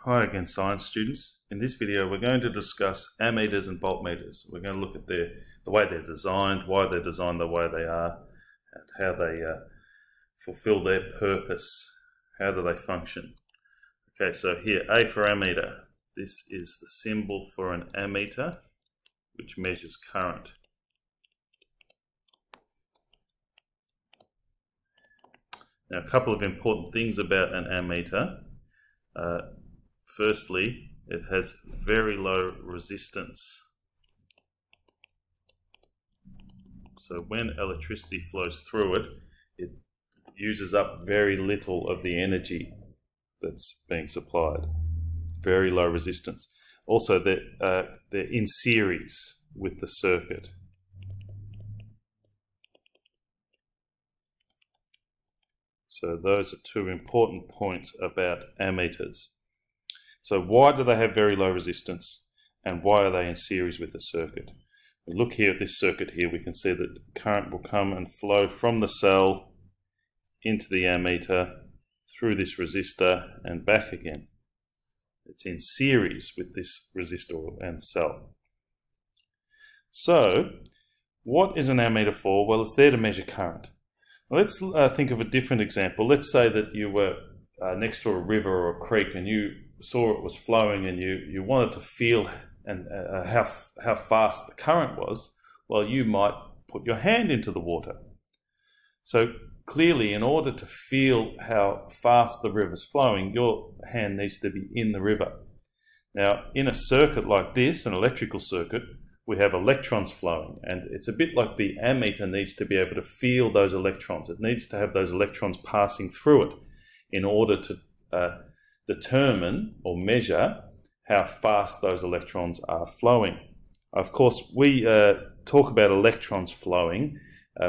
Hi again, science students. In this video we're going to discuss ammeters and voltmeters. We're going to look at the way they're designed, why they're designed the way they are, and how they fulfill their purpose. How do they function? Okay, so here, A for ammeter. This is the symbol for an ammeter, which measures current. Now, a couple of important things about an ammeter. Firstly, it has very low resistance. So when electricity flows through it, it uses up very little of the energy that's being supplied. Very low resistance. Also, they're in series with the circuit. So those are two important points about ammeters. So why do they have very low resistance, and why are they in series with the circuit? We look here at this circuit here, we can see that current will come and flow from the cell into the ammeter, through this resistor and back again. It's in series with this resistor and cell. So what is an ammeter for? Well, it's there to measure current. Let's think of a different example. Let's say that you were next to a river or a creek and you saw it was flowing and you wanted to feel how fast the current was. Well, you might put your hand into the water. So clearly, in order to feel how fast the river's flowing, your hand needs to be in the river. Now, in a circuit like this, an electrical circuit, we have electrons flowing, and it's a bit like the ammeter needs to be able to feel those electrons. It needs to have those electrons passing through it in order to determine or measure how fast those electrons are flowing. Of course, we talk about electrons flowing.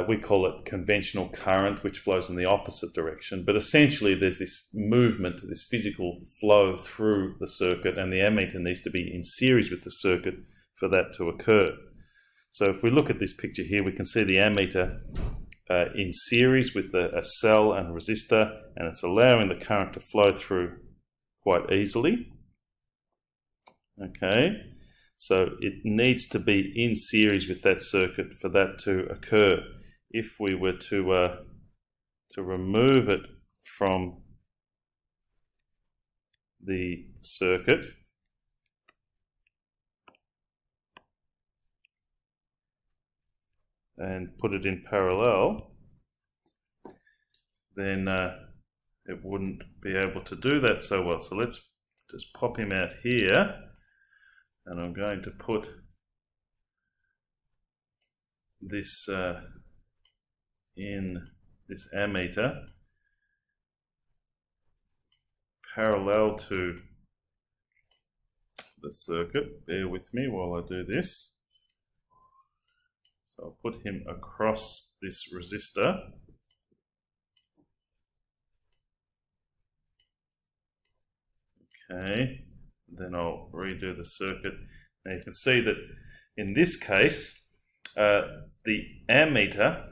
We call it conventional current, which flows in the opposite direction. But essentially, there's this movement, this physical flow through the circuit, and the ammeter needs to be in series with the circuit for that to occur. So if we look at this picture here, we can see the ammeter in series with a cell and a resistor, and it's allowing the current to flow through quite easily. Okay, so it needs to be in series with that circuit for that to occur. If we were to remove it from the circuit, and put it in parallel, then it wouldn't be able to do that so well. So let's just pop him out here, and I'm going to put this in this ammeter parallel to the circuit. Bear with me while I do this. So I'll put him across this resistor. Okay, then I'll redo the circuit. Now you can see that in this case, the ammeter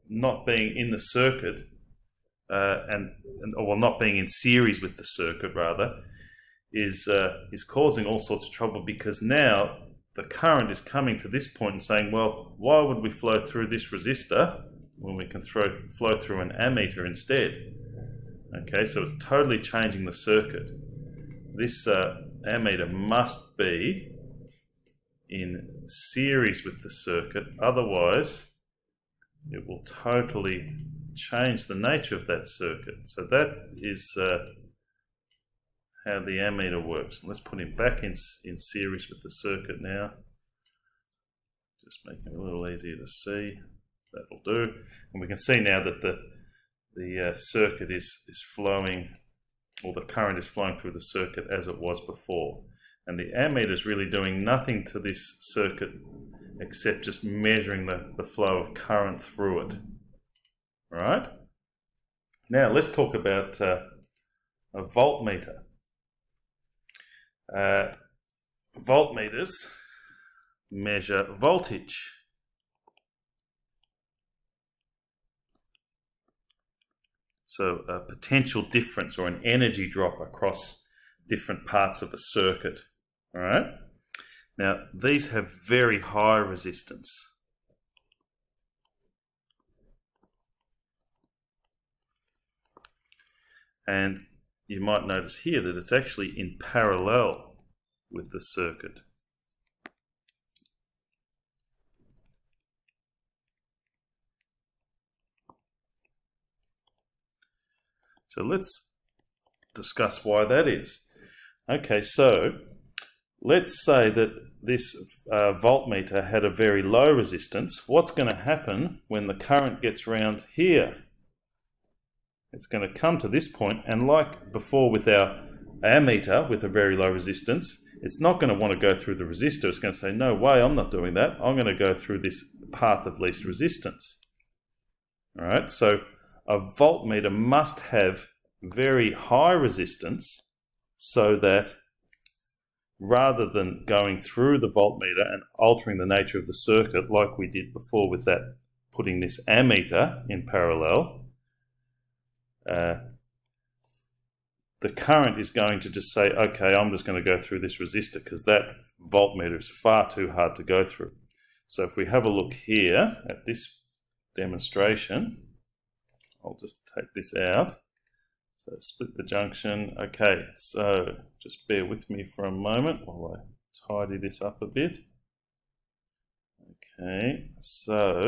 not being in the circuit, or not being in series with the circuit rather, is causing all sorts of trouble, because now the current is coming to this point and saying, well, why would we flow through this resistor when we can flow through an ammeter instead? Okay, so it's totally changing the circuit. This ammeter must be in series with the circuit, otherwise it will totally change the nature of that circuit. So that is how the ammeter works. Let's put him back in series with the circuit now. Just make it a little easier to see. That'll do. And we can see now that the circuit is flowing, or the current is flowing through the circuit as it was before. And the ammeter is really doing nothing to this circuit except just measuring the flow of current through it. All right? Now let's talk about a voltmeter. Voltmeters measure voltage. So a potential difference or an energy drop across different parts of a circuit. All right. Now, these have very high resistance. And you might notice here that it's actually in parallel with the circuit. So let's discuss why that is. Okay, so let's say that this voltmeter had a very low resistance. What's going to happen when the current gets around here? It's going to come to this point, and like before with our ammeter with a very low resistance, it's not going to want to go through the resistor. It's going to say, no way, I'm not doing that. I'm going to go through this path of least resistance. All right, so a voltmeter must have very high resistance so that rather than going through the voltmeter and altering the nature of the circuit like we did before with that, putting this ammeter in parallel, the current is going to just say, okay, I'm just going to go through this resistor because that voltmeter is far too hard to go through. So if we have a look here at this demonstration, I'll just take this out. So split the junction. Okay, so just bear with me for a moment while I tidy this up a bit. Okay, so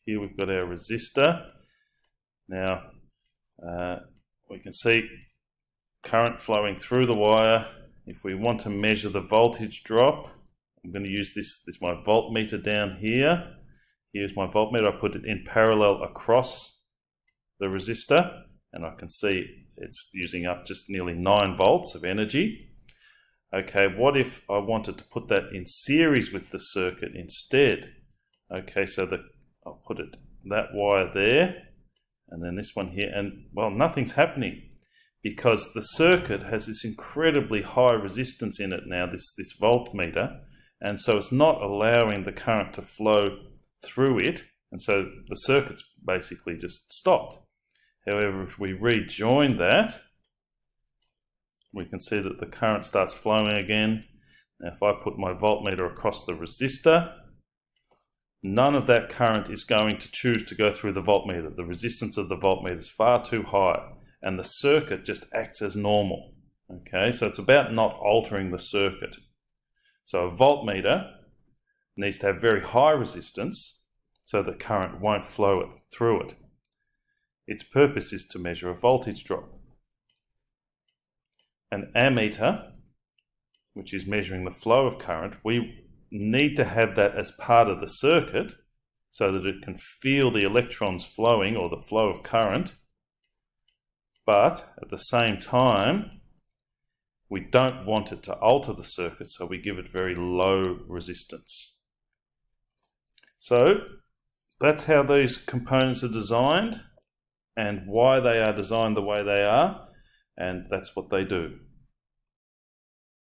here we've got our resistor. Now we can see current flowing through the wire. If we want to measure the voltage drop, I'm going to use this my voltmeter down here. Here's my voltmeter. I put it in parallel across the resistor, and I can see it's using up just nearly 9 volts of energy. Okay, what if I wanted to put that in series with the circuit instead? Okay, so I'll put it that wire there, and then this one here, and well, nothing's happening because the circuit has this incredibly high resistance in it now, this voltmeter, and so it's not allowing the current to flow through it, and so the circuit's basically just stopped. However, if we rejoin that, we can see that the current starts flowing again. Now if I put my voltmeter across the resistor, none of that current is going to choose to go through the voltmeter. The resistance of the voltmeter is far too high, and the circuit just acts as normal. Okay, so it's about not altering the circuit. So a voltmeter needs to have very high resistance so that current won't flow through it. Its purpose is to measure a voltage drop. An ammeter, which is measuring the flow of current, we need to have that as part of the circuit so that it can feel the electrons flowing or the flow of current, but at the same time we don't want it to alter the circuit, so we give it very low resistance. So that's how these components are designed and why they are designed the way they are, and that's what they do.